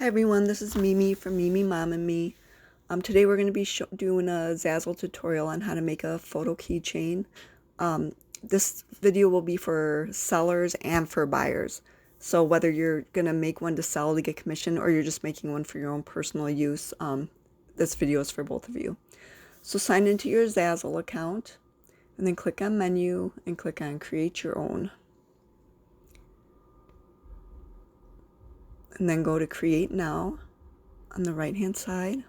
Hi everyone, this is Mimi from Mimi Mom and Me. Today we're going to be doing a Zazzle tutorial on how to make a photo keychain. This video will be for sellers and for buyers. So whether you're going to make one to sell to get commission or you're just making one for your own personal use, this video is for both of you. So sign into your Zazzle account and then click on menu and click on create your own. And then go to create now on the right hand side.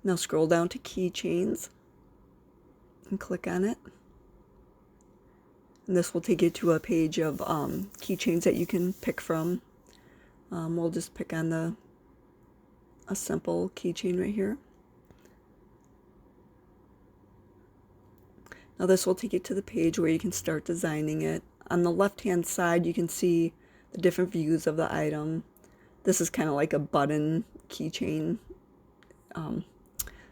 Now scroll down to keychains and click on it. And this will take you to a page of keychains that you can pick from. We'll just pick on a simple keychain right here. Now this will take you to the page where you can start designing it. On the left hand side you can see the different views of the item. This is kind of like a button keychain.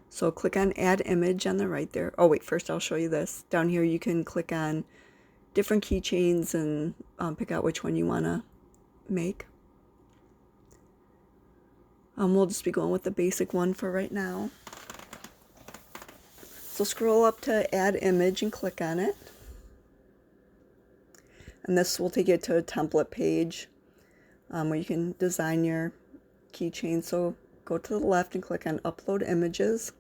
So click on add image on the right there. Oh wait, first I'll show you this. Down here you can click on different keychains and pick out which one you want to make. We'll just be going with the basic one for right now. So scroll up to add image and click on it. And this will take you to a template page where you can design your keychain. So go to the left and click on upload images.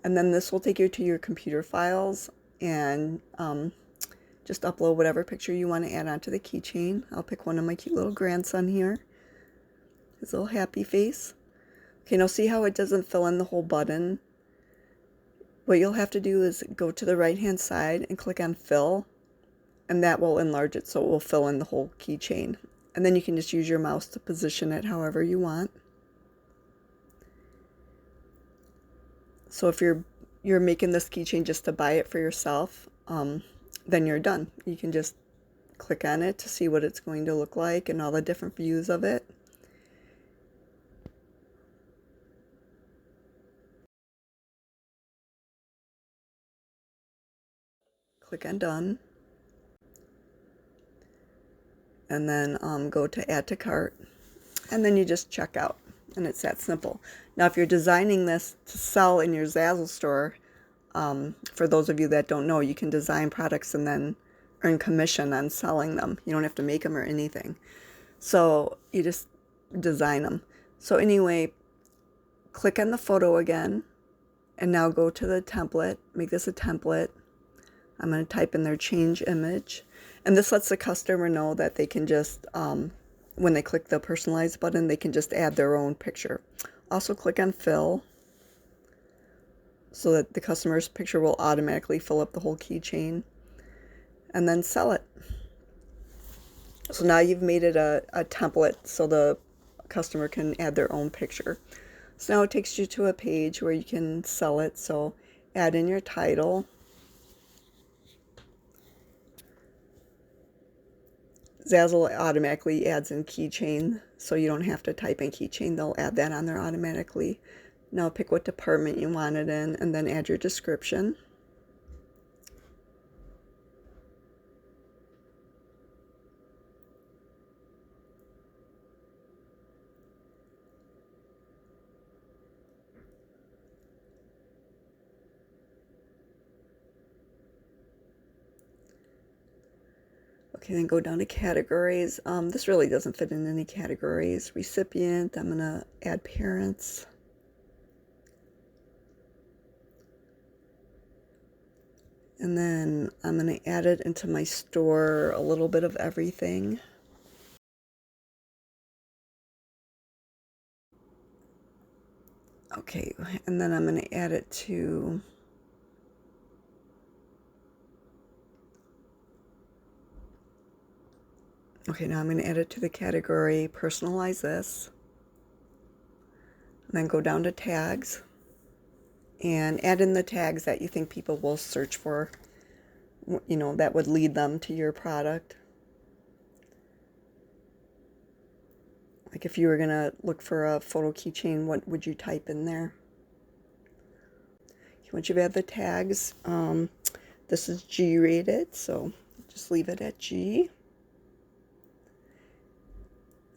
And then this will take you to your computer files and just upload whatever picture you want to add onto the keychain. I'll pick one of my cute little grandson here. His little happy face. Okay, now see how it doesn't fill in the whole button? What you'll have to do is go to the right hand side and click on fill, and that will enlarge it so it will fill in the whole keychain. And then you can just use your mouse to position it however you want. So if you're making this keychain just to buy it for yourself, then you're done. You can just click on it to see what it's going to look like and all the different views of it. Click on done. And then go to add to cart. And then you just check out. And it's that simple. Now if you're designing this to sell in your Zazzle store, for those of you that don't know, you can design products and then earn commission on selling them. You don't have to make them or anything. So you just design them. So anyway, click on the photo again and now go to the template. Make this a template. I'm going to type in there change image. And this lets the customer know that they can just, when they click the personalize button, they can just add their own picture. Also click on fill so that the customer's picture will automatically fill up the whole keychain. And then sell it. So now you've made it a template so the customer can add their own picture. So now it takes you to a page where you can sell it. So add in your title. Zazzle automatically adds in keychain, so you don't have to type in keychain. They'll add that on there automatically. Now pick what department you want it in and then add your description. Okay, then go down to categories. This really doesn't fit in any categories. Recipient, I'm going to add parents. And then I'm going to add it into my store, a little bit of everything. Okay, and then I'm going to add it to okay, now I'm going to add it to the category, personalize this, and then go down to tags, and add in the tags that you think people will search for, you know, that would lead them to your product. Like if you were going to look for a photo keychain, what would you type in there? once you've added the tags, this is G rated, so just leave it at G.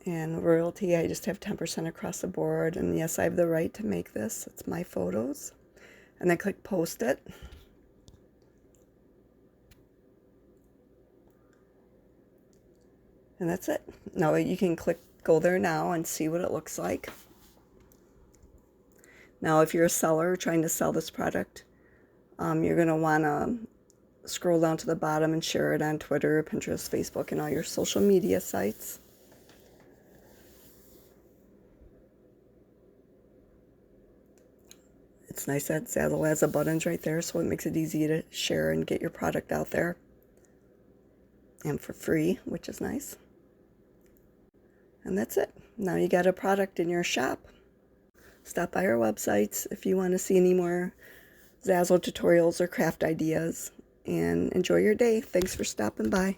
And royalty, I just have 10% across the board. And yes, I have the right to make this. It's my photos. And then click post it. And that's it. Now you can go there now and see what it looks like. Now if you're a seller trying to sell this product, you're going to want to scroll down to the bottom and share it on Twitter, Pinterest, Facebook, and all your social media sites. It's nice that Zazzle has the buttons right there, so it makes it easy to share and get your product out there. And for free, which is nice. And that's it. Now you got a product in your shop. Stop by our websites if you want to see any more Zazzle tutorials or craft ideas. And enjoy your day. Thanks for stopping by.